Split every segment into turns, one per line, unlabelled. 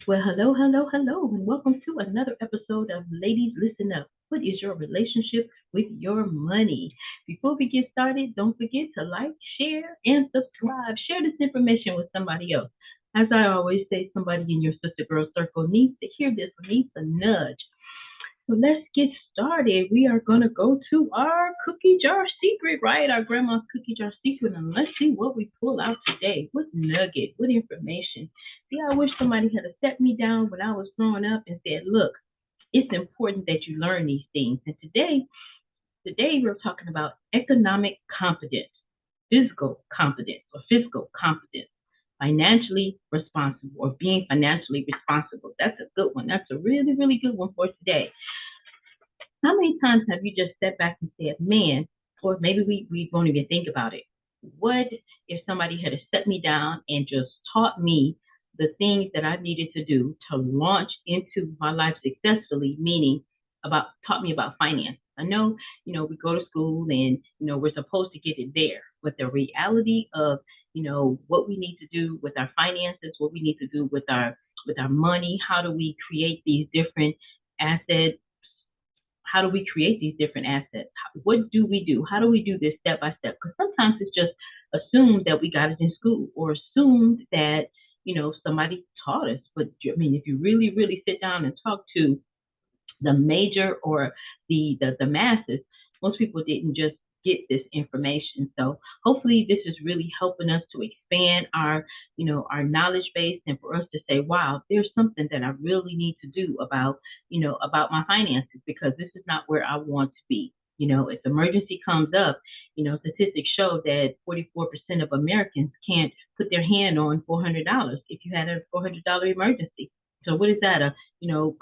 Well, hello, hello, hello, and welcome to another episode of Ladies Listen Up. What is your relationship with your money? Before we get started, don't forget to like, share, and subscribe. Share this information with somebody else. As I always say, somebody in your sister girl circle needs to hear this, needs a nudge. So let's get started. We are going to go to our cookie jar secret, right? Our grandma's cookie jar secret. And let's see what we pull out today. What nugget, what information. See, I wish somebody had set me down when I was growing up and said, look, it's important that you learn these things. And today we're talking about economic competence, physical competence or fiscal competence, financially responsible or being financially responsible. That's a good one. That's a really, really good one for today. How many times have you just stepped back and said, man, or maybe we won't even think about it. What if somebody had set me down and just taught me the things that I needed to do to launch into my life successfully, meaning about taught me about finance. I know, we go to school and, we're supposed to get it there, but the reality of, what we need to do with our finances, what we need to do with our money, how do we create these different assets, how do we create these different assets? What do we do? How do we do this step by step? Because sometimes it's just assumed that we got it in school or assumed that, somebody taught us. But I mean, if you really, really sit down and talk to the major or the masses, most people didn't just get this information. So hopefully this is really helping us to expand our knowledge base and for us to say, wow, there's something that I really need to do about my finances because this is not where I want to be. If emergency comes up, statistics show that 44% of Americans can't put their hand on $400 if you had a $400 emergency. So what is that?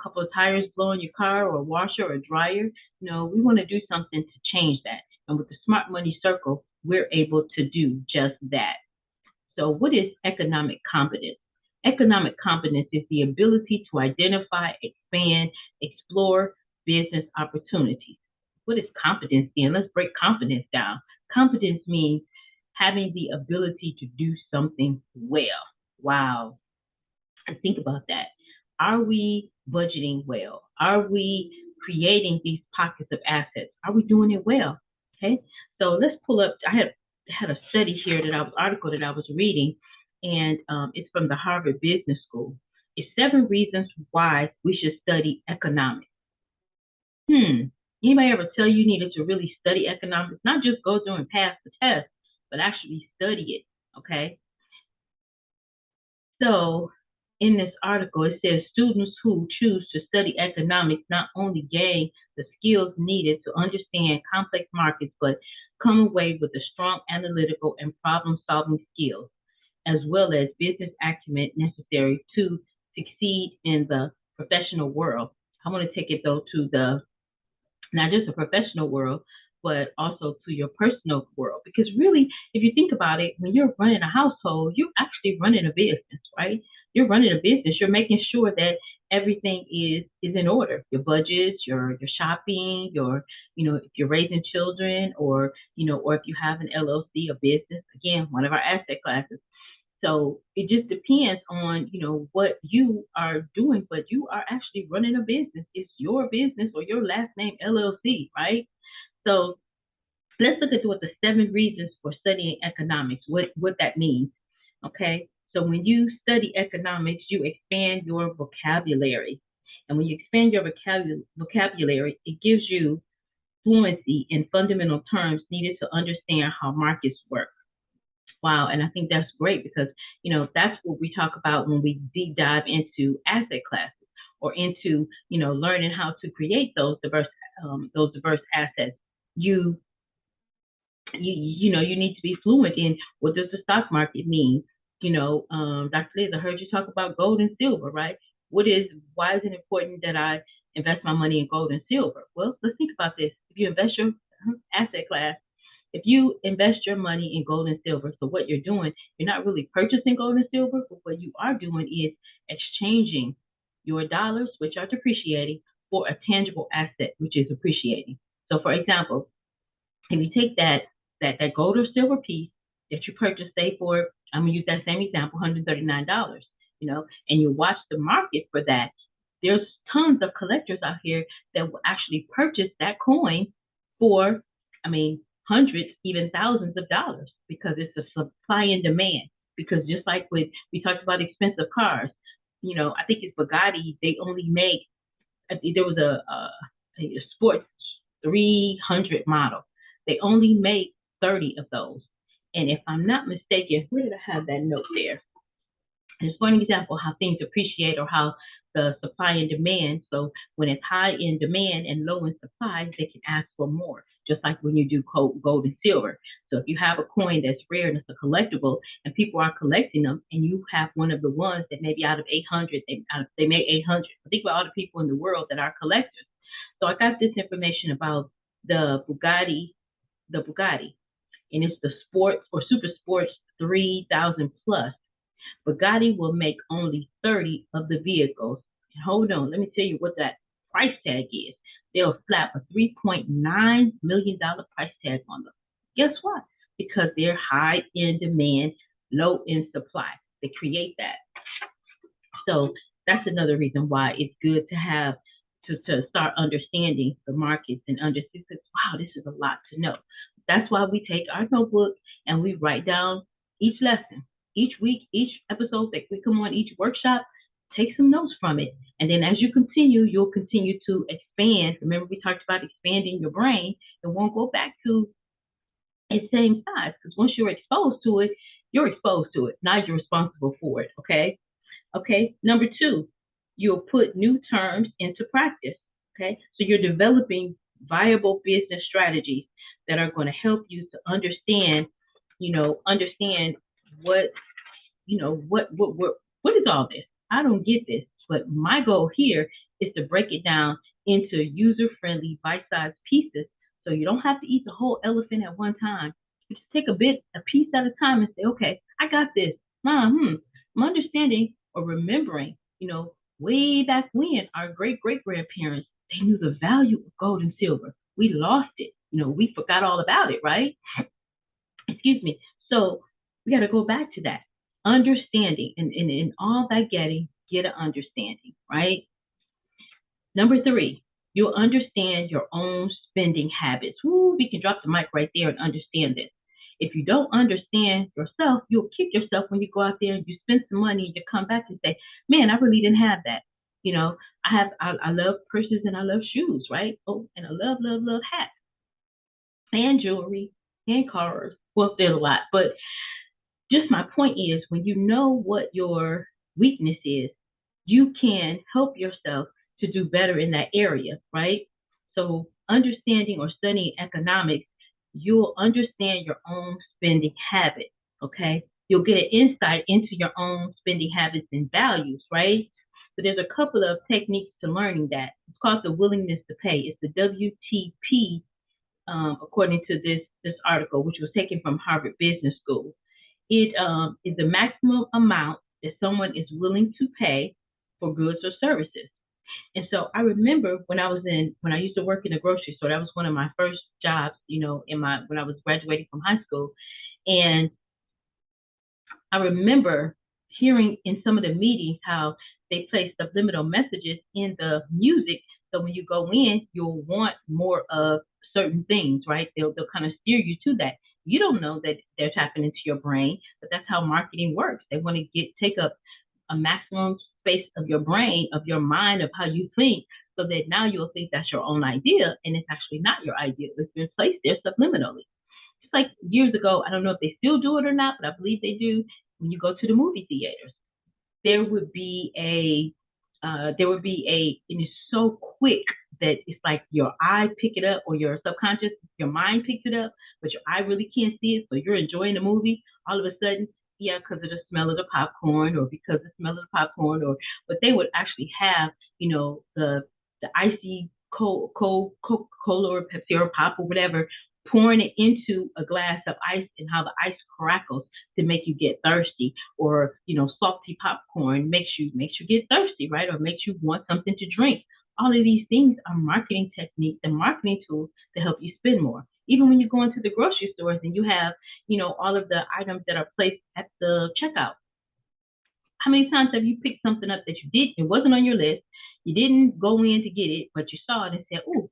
Couple of tires blowing your car or a washer or a dryer? We want to do something to change that. And with the Smart Money Circle, we're able to do just that. So what is economic competence? Economic competence is the ability to identify, expand, explore business opportunities. What is competence then? Let's break competence down. Competence means having the ability to do something well. Wow. And think about that. Are we budgeting well? Are we creating these pockets of assets? Are we doing it well? Okay. So let's pull up. I had a study here article that I was reading, and it's from the Harvard Business School. It's 7 reasons why we should study economics. Anybody ever tell you needed to really study economics? Not just go through and pass the test, but actually study it. Okay. So in this article, it says students who choose to study economics not only gain the skills needed to understand complex markets, but come away with a strong analytical and problem solving skills, as well as business acumen necessary to succeed in the professional world. I want to take it though to not just the professional world, but also to your personal world. Because really, if you think about it, when you're running a household, you're actually running a business, right? You're running a business. You're making sure that everything is in order. Your budgets, your shopping, if you're raising children, or if you have an LLC, a business. Again, one of our asset classes. So it just depends on, what you are doing, but you are actually running a business. It's your business or your last name LLC, right? So let's look at what the 7 reasons for studying economics, what that means. Okay. So when you study economics, you expand your vocabulary. And when you expand your vocabulary, it gives you fluency in fundamental terms needed to understand how markets work. Wow. And I think that's great because, that's what we talk about when we deep dive into asset classes or into, learning how to create those diverse assets. You, you need to be fluent in what does the stock market mean? Dr. Liz, I heard you talk about gold and silver, right? Why is it important that I invest my money in gold and silver? Well, let's think about this. If you invest your asset class, if you invest your money in gold and silver, so what you're doing, you're not really purchasing gold and silver, but what you are doing is exchanging your dollars, which are depreciating, for a tangible asset, which is appreciating. So, for example, if you take that gold or silver piece that you purchased, say for, I'm gonna use that same example, $139. and you watch the market for that. There's tons of collectors out here that will actually purchase that coin for, I mean, hundreds, even thousands of dollars because it's a supply and demand. Because just like with we talked about expensive cars, I think it's Bugatti. They only make there was a sports 300 model. They only make 30 of those. And if I'm not mistaken, where did I have that note there? Just for an example, how things appreciate or how the supply and demand. So when it's high in demand and low in supply, they can ask for more. Just like when you do gold and silver. So if you have a coin that's rare and it's a collectible, and people are collecting them, and you have one of the ones that maybe out of 800, they make 800. Think about all the people in the world that are collectors. So I got this information about the Bugatti, and it's the sports or super sports 3000 plus. Bugatti will make only 30 of the vehicles. And hold on, let me tell you what that price tag is. They'll slap a $3.9 million price tag on them. Guess what? Because they're high in demand, low in supply. They create that. So that's another reason why it's good to have to start understanding the markets and understand, wow, this is a lot to know. That's why we take our notebook and we write down each lesson, each week, each episode that we come on, each workshop, take some notes from it. And then as you continue, you'll continue to expand. Remember, we talked about expanding your brain. It won't go back to its same size because once you're exposed to it, you're exposed to it. Now you're responsible for it. Okay. Okay. Number 2, you'll put new terms into practice. Okay. So you're developing viable business strategies that are going to help you to understand what, what is all this? I don't get this. But my goal here is to break it down into user-friendly, bite-sized pieces so you don't have to eat the whole elephant at one time. You just take a piece at a time and say, okay, I got this. I'm understanding or remembering, way back when our great-great-grandparents, they knew the value of gold and silver. We lost it. We forgot all about it, right? Excuse me. So we got to go back to that. Understanding and in all that getting, get an understanding, right? Number 3, you'll understand your own spending habits. Woo, we can drop the mic right there and understand this. If you don't understand yourself, you'll kick yourself when you go out there and you spend some money and you come back and say, man, I really didn't have that. I love purses and I love shoes, right? Oh, and I love, love, love hats and jewelry and cars. Well, there's a lot, but just my point is when you know what your weakness is, you can help yourself to do better in that area, right? So understanding or studying economics, you'll understand your own spending habits, okay? You'll get an insight into your own spending habits and values, right? So there's a couple of techniques to learning that. It's called the willingness to pay. It's the WTP, according to this article, which was taken from Harvard Business School. It is the maximum amount that someone is willing to pay for goods or services. And so I remember when I used to work in a grocery store, that was one of my first jobs, when I was graduating from high school. And I remember hearing in some of the meetings how they place subliminal messages in the music. So when you go in, you'll want more of certain things, right? They'll kind of steer you to that. You don't know that they're tapping into your brain, but that's how marketing works. They want to take up a maximum space of your brain, of your mind, of how you think, so that now you'll think that's your own idea, and it's actually not your idea. It's been placed there subliminally. Just like years ago, I don't know if they still do it or not, but I believe they do. When you go to the movie theaters, there would be and it's so quick that it's like your eye pick it up or your subconscious, your mind picks it up, but your eye really can't see it. So you're enjoying the movie. All of a sudden, yeah, because of the smell of the popcorn or because of the smell of the popcorn, but they would actually have, the icy Coca-Cola or Pepsi or pop or whatever, pouring it into a glass of ice and how the ice crackles to make you get thirsty, or salty popcorn makes you get thirsty, right? Or makes you want something to drink. All of these things are marketing techniques and marketing tools to help you spend more. Even when you go into the grocery stores and you have, all of the items that are placed at the checkout. How many times have you picked something up that you did, it wasn't on your list, you didn't go in to get it, but you saw it and said, "Oh,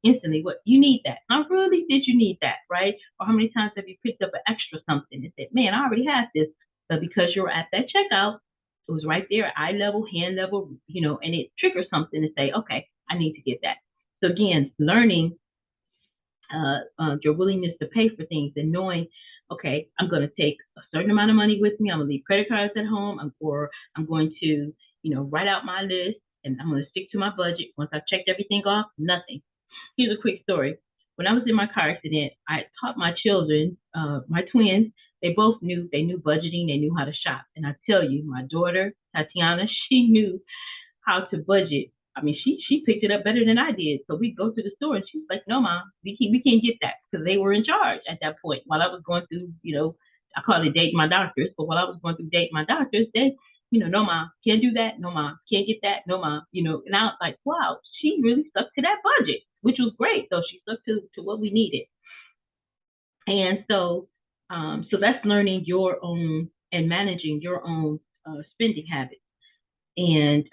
instantly, what you need that? Not really, did you need that, right?" Or how many times have you picked up an extra something and said, "Man, I already have this," but because you're at that checkout, it was right there, eye level, hand level, and it triggers something to say, "Okay, I need to get that." So again, learning your willingness to pay for things and knowing, okay, I'm going to take a certain amount of money with me. I'm going to leave credit cards at home, or I'm going to, write out my list and I'm going to stick to my budget. Once I've checked everything off, nothing. Here's a quick story. When I was in my car accident, I taught my children, my twins, they both knew budgeting, they knew how to shop. And I tell you, my daughter, Tatiana, she knew how to budget. I mean, she picked it up better than I did. So we go to the store and she's like, "No, Mom, we can't get that," because they were in charge at that point. While I was going through, I call it dating my doctors, but while I was going through dating my doctors, they, "No, Mom, can't do that. No, Mom, can't get that. No, Mom," and I was like, wow, she really stuck to that budget, which was great. So she stuck to what we needed. And so that's learning your own and managing your own spending habits. And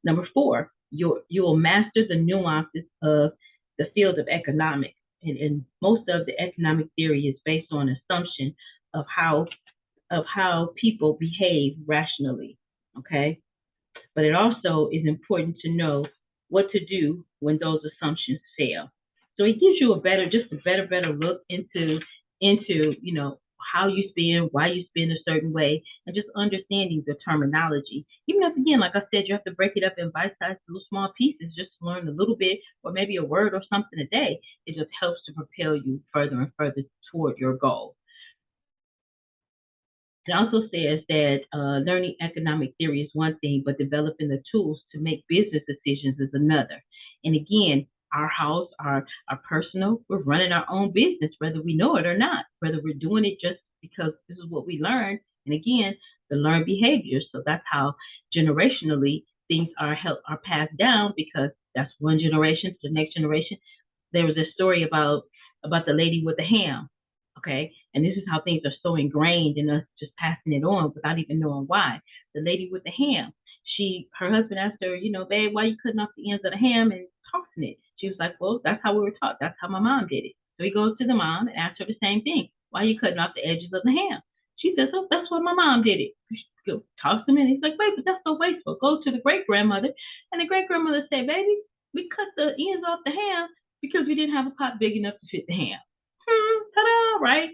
number 4, you'll master the nuances of the field of economics. And most of the economic theory is based on assumption of how people behave rationally. Okay, but it also is important to know what to do when those assumptions fail. So it gives you a better look into how you spend, why you spend a certain way, and just understanding the terminology. Even if, again, like I said, you have to break it up in bite-sized little small pieces just to learn a little bit, or maybe a word or something a day. It just helps to propel you further and further toward your goal. It also says that learning economic theory is one thing, but developing the tools to make business decisions is another. And again, our house, our personal, we're running our own business, whether we know it or not, whether we're doing it just because this is what we learned. And again, the learned behaviors. So that's how generationally things are passed down, because that's one generation to the next generation. There was a story about the lady with the ham. Okay, and this is how things are so ingrained in us, just passing it on without even knowing why. The lady with the ham, her husband asked her, "Babe, why you cutting off the ends of the ham and tossing it?" She was like, "Well, that's how we were taught. That's how my mom did it." So he goes to the mom and asks her the same thing. "Why are you cutting off the edges of the ham?" She says, "Oh, that's why my mom did it." She toss them in. He's like, "Wait, but that's so wasteful." Go to the great grandmother, and the great grandmother say, "Baby, we cut the ends off the ham because we didn't have a pot big enough to fit the ham." Ta-da, right?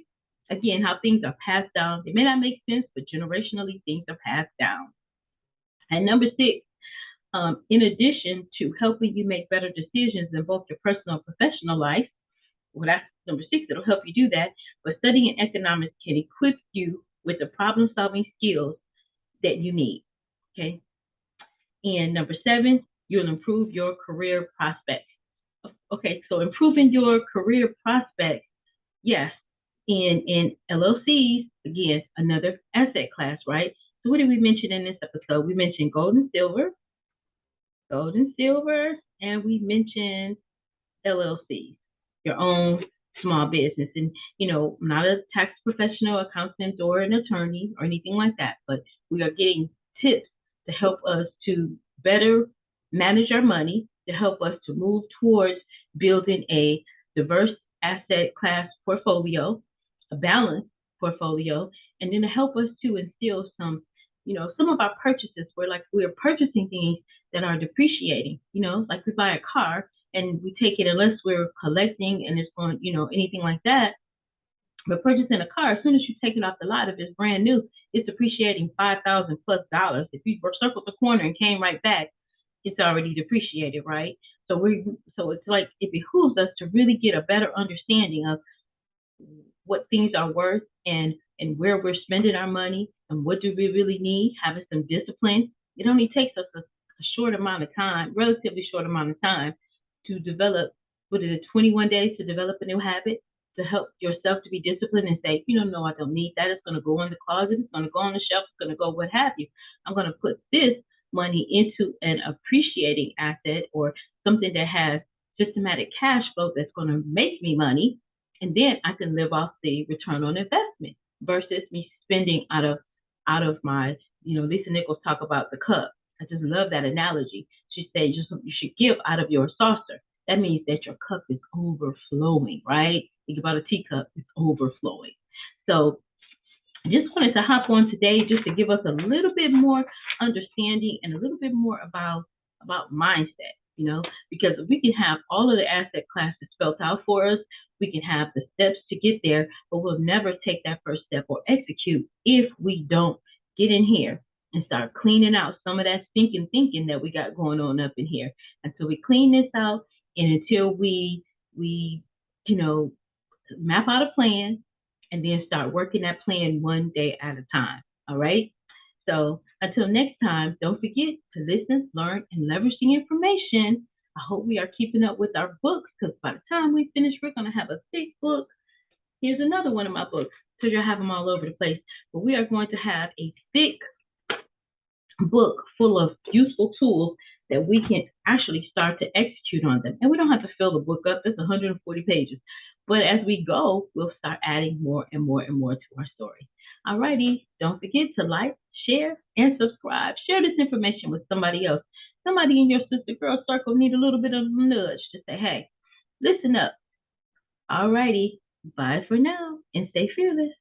Again, how things are passed down. They may not make sense, but generationally, things are passed down. And number 6, in addition to helping you make better decisions in both your personal and professional life, well, that's number 6, it'll help you do that. But studying economics can equip you with the problem-solving skills that you need. Okay. And number 7, you'll improve your career prospects. Okay, so improving your career prospects, yes, in LLCs, again, another asset class, right? So what did we mention in this episode? We mentioned gold and silver, and we mentioned LLCs, your own small business. And, I'm not a tax professional, accountant, or an attorney or anything like that, but we are getting tips to help us to better manage our money, to help us to move towards building a diverse asset class portfolio, a balanced portfolio, and then to help us to instill some of our purchases where, like, we're purchasing things that are depreciating, like we buy a car and we take it, unless we're collecting and it's going, anything like that. But purchasing a car, as soon as you take it off the lot, if it's brand new, it's depreciating $5,000 plus. If you circled the corner and came right back, it's already depreciated, right? So it's like it behooves us to really get a better understanding of what things are worth, and where we're spending our money, and what do we really need, having some discipline. It only takes us a short amount of time, relatively short amount of time, to develop, what is it, 21 days to develop a new habit, to help yourself to be disciplined and say, no, I don't need that. It's going to go in the closet. It's going to go on the shelf. It's going to go what have you. I'm going to put this money into an appreciating asset, or something that has systematic cash flow that's going to make me money. And then I can live off the return on investment versus me spending out of out of my, Lisa Nichols talk about the cup. I just love that analogy. She said, you should give out of your saucer. That means that your cup is overflowing, right? Think about a teacup, it's overflowing. So I just wanted to hop on today just to give us a little bit more understanding and a little bit more about mindset, because we can have all of the asset classes spelled out for us. We can have the steps to get there, but we'll never take that first step or execute if we don't get in here and start cleaning out some of that stinking thinking that we got going on up in here. Until we clean this out and until we map out a plan and then start working that plan one day at a time. All right. So until next time, don't forget to listen, learn, and leverage the information. I hope we are keeping up with our books because by the time we finish, we're going to have a thick book. Here's another one of my books because you'll have them all over the place. But we are going to have a thick book full of useful tools that we can actually start to execute on them. And we don't have to fill the book up. It's 140 pages. But as we go, we'll start adding more and more and more to our story. Alrighty, don't forget to like, share, and subscribe. Share this information with somebody else. Somebody in your sister girl circle need a little bit of a nudge to say, hey, listen up. Alrighty, bye for now and stay fearless.